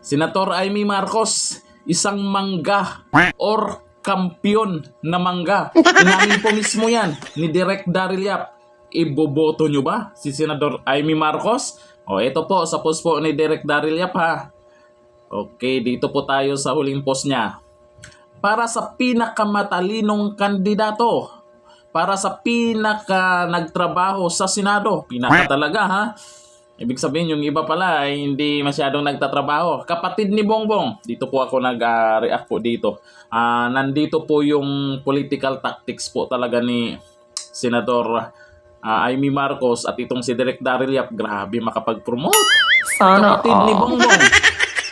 Senator Amy Marcos, isang mangga or kampiyon na mangga. Inamin po mismo yan ni Direk Daryl Yap. Iboboto nyo ba si Senador Amy Marcos? O ito po sa post po ni Direk Daryl Yap ha. Okay, dito po tayo sa huling post niya. Para sa pinakamatalinong kandidato, para sa pinaka nagtrabaho sa Senado, pinaka talaga ha. Ibig sabihin yung iba pala ay hindi masyadong nagtatrabaho. Kapatid ni Bongbong, dito po ako nag-react po dito. Nandito po yung political tactics po talaga ni Senador Amy Marcos at itong si Direk Daryl Yap. Grabe makapag-promote. Sana Kapatid ni Bongbong.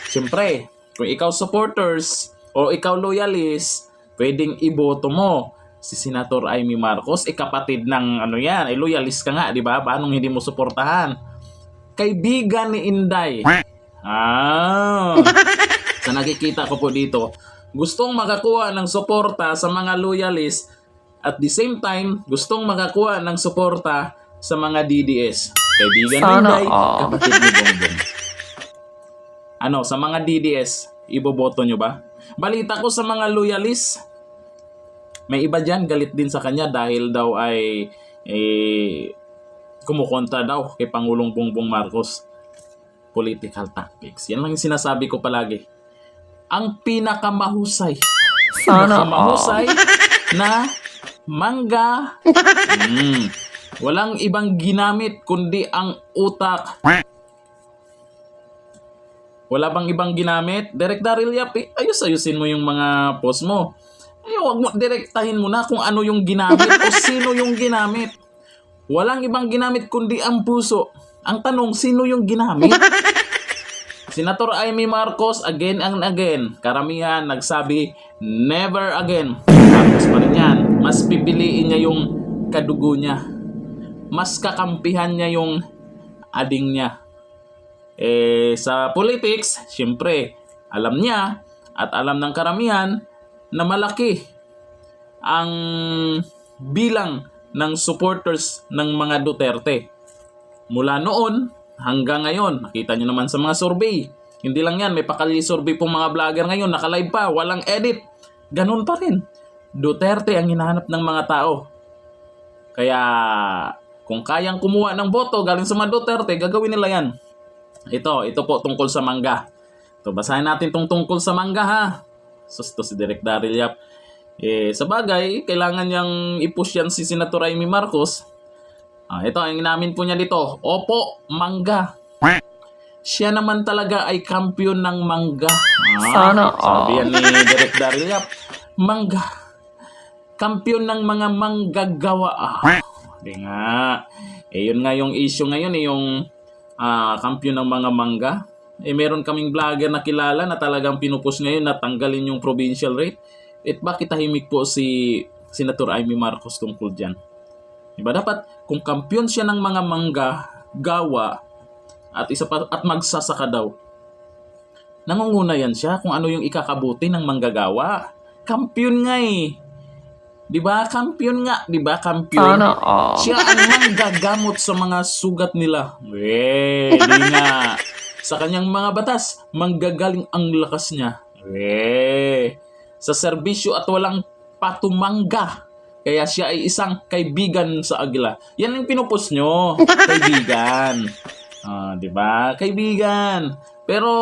Siyempre, kung ikaw supporters o ikaw loyalist, pwedeng iboto mo si Senator Amy Marcos. Kapatid ng ano yan, loyalist ka nga, di ba? Paano hindi mo suportahan? Kaibigan ni Inday. Sa nakikita ko po dito, gustong makakuha ng suporta sa mga loyalist at the same time, gustong makakuha ng suporta sa mga DDS. Kaibigan ni Inday, kapatid ni Bongbong. Ano, sa mga DDS, iboboto nyo ba? Balita ko sa mga loyalist, may iba dyan, galit din sa kanya dahil daw ay kumukontra daw kay Pangulong Bongbong Marcos. Political tactics. Yan lang yung sinasabi ko palagi. Ang pinakamahusay na mangga. Walang ibang ginamit kundi ang utak. Wala bang ibang ginamit? Direk Daryl Yap, ayusin mo yung mga post mo. Huwag mo direktahin mo na kung ano yung ginamit o sino yung ginamit. Walang ibang ginamit kundi ang puso. Ang tanong, sino yung ginamit? Senator Amy Marcos, again and again, karamihan nagsabi, never again. Marcos pa rin yan. Mas pipiliin niya yung kadugo niya. Mas kakampihan niya yung ading niya. Sa politics, syempre, alam niya at alam ng karamihan na malaki ang bilang ng supporters ng mga Duterte. Mula noon hanggang ngayon, nakita nyo naman sa mga survey. Hindi lang yan, may pakali survey pong mga vlogger ngayon, nakalive pa, walang edit. Ganun pa rin. Duterte ang hinahanap ng mga tao. Kaya, kung kayang kumuha ng boto galing sa mga Duterte, gagawin nila yan. Ito po tungkol sa mangga. Basahin natin tong tungkol sa mangga ha. Ito si Direk Daryl Yap. Sa bagay, kailangan niyang i-push yan si Senator Amy Marcos. Ito, ang inamin po niya dito. Opo, mangga. Siya naman talaga ay kampiyon ng mangga. Sabi yan ni Direk Daryl Yap. Mangga. Kampiyon ng mga manggagawa. Di nga. Yun nga yung issue ngayon, yung kampiyon ng mga mangga. Meron kaming vlogger na kilala na talagang pinupush ngayon na tanggalin yung provincial rate. Bakit tahimik po si Senator Amy Marcos tungkol dyan? Diba dapat kung kampiyon siya ng mga manggagawa at magsasaka daw, nangunguna yan siya kung ano yung ikakabuti ng manggagawa. Kampiyon nga Diba? Kampiyon nga. Diba? Kampiyon. Siya ang manggagamot sa mga sugat nila. Di nga. Sa kanyang mga batas, manggagaling ang lakas niya. Sa serbisyo at walang patumangga. Kaya siya ay isang kaibigan sa agila. Yan ang pinupost nyo. Kaibigan. Diba? Kaibigan. Pero,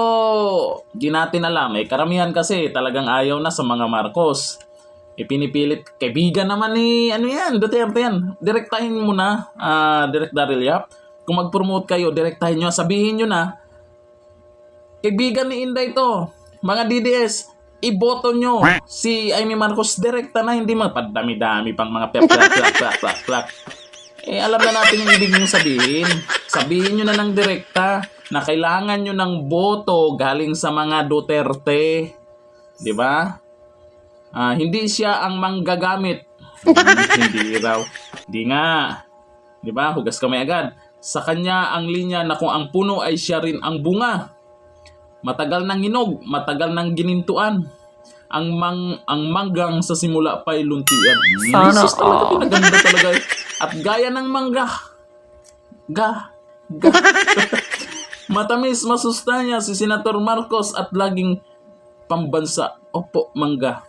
di natin alam. Karamihan kasi talagang ayaw na sa mga Marcos. Pinipilit, kaibigan naman ni, Duterte yan. Direktahin mo na, Direk Daryl Yap. Kung mag-promote kayo, direktahin nyo. Sabihin nyo na, kaibigan ni Inday to. Mga DDS, iboto nyo si Amy Marcos. Direkta na, hindi magpadami-dami pang mga plak. Alam na natin yung ibig nyo sabihin. Sabihin nyo na ng direkta na kailangan nyo ng boto galing sa mga Duterte. Diba? Hindi siya ang manggagamit. Hindi raw. Di nga. Diba? Hugas kamay agad. Sa kanya ang linya na kung ang puno ay siya rin ang bunga. Matagal nang hinog, matagal nang ginintuan. Ang manggang sa simula pa'y luntian. Jesus talaga, pinaganda talaga. At gaya ng mangga. Matamis, masustansya si Senator Marcos at laging pambansa. Opo, mangga.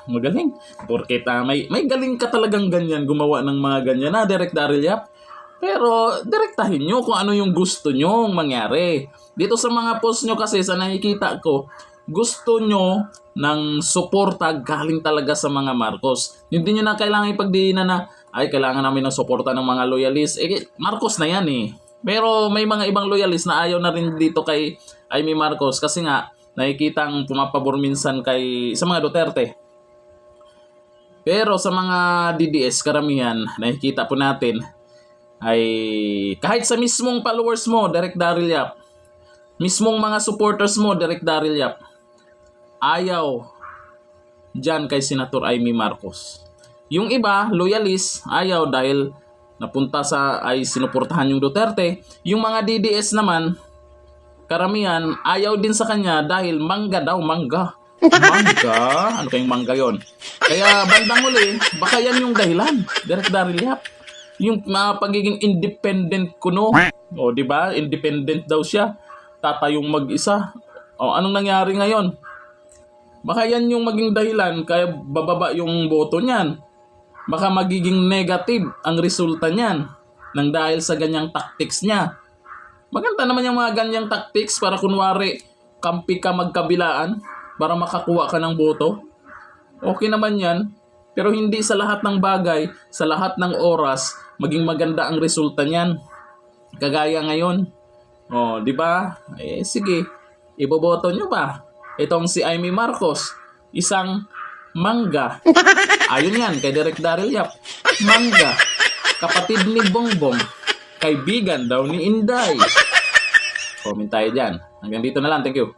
Magaling. Porket may galing ka talagang ganyan, gumawa ng mga ganyan na Direk Daryl Yap. Pero direktahin nyo kung ano yung gusto nyo mangyari. Dito sa mga post nyo kasi sa nakikita ko, gusto nyo ng suporta galing talaga sa mga Marcos. Hindi nyo na kailangan ipagdiinan na, ay kailangan namin ng suporta ng mga loyalist. Marcos na yan eh. Pero may mga ibang loyalist na ayaw na rin dito kay Amy Marcos kasi nga nakikitang pumapabor minsan sa mga Duterte. Pero sa mga DDS karamihan, nakikita po natin ay kahit sa mismong followers mo, Direk Daryl Yap, mismong mga supporters mo, Direk Daryl Yap, ayaw dyan kay Senator Amy Marcos. Yung iba, loyalist, ayaw dahil napunta ay sinuportahan yung Duterte. Yung mga DDS naman, karamihan, ayaw din sa kanya dahil mangga daw, mangga. Mangga? Ano kayong mangga yon? Kaya bandang huli, baka yan yung dahilan, Direk Daryl Yap. Yung pagiging independent kuno. O, di ba? Independent daw siya. Tatayong mag-isa. O, anong nangyari ngayon? Baka yan yung maging dahilan kaya bababa yung boto niyan. Baka magiging negative ang resulta niyan nang dahil sa ganyang tactics niya. Maganda naman yung mga ganyang tactics para kunwari kampi ka magkabilaan para makakuha ka ng boto. Okay naman yan. Pero hindi sa lahat ng bagay, sa lahat ng oras, maging maganda ang resulta niyan. Kagaya ngayon. O, di ba? Sige. Iboboto nyo ba? Itong si Amy Marcos, isang mangga. Ayun yan, kay Direk Daryl Yap. Mangga. Kapatid ni Bongbong. Kaibigan daw ni Inday. Comment tayo dyan. Hanggang dito na lang. Thank you.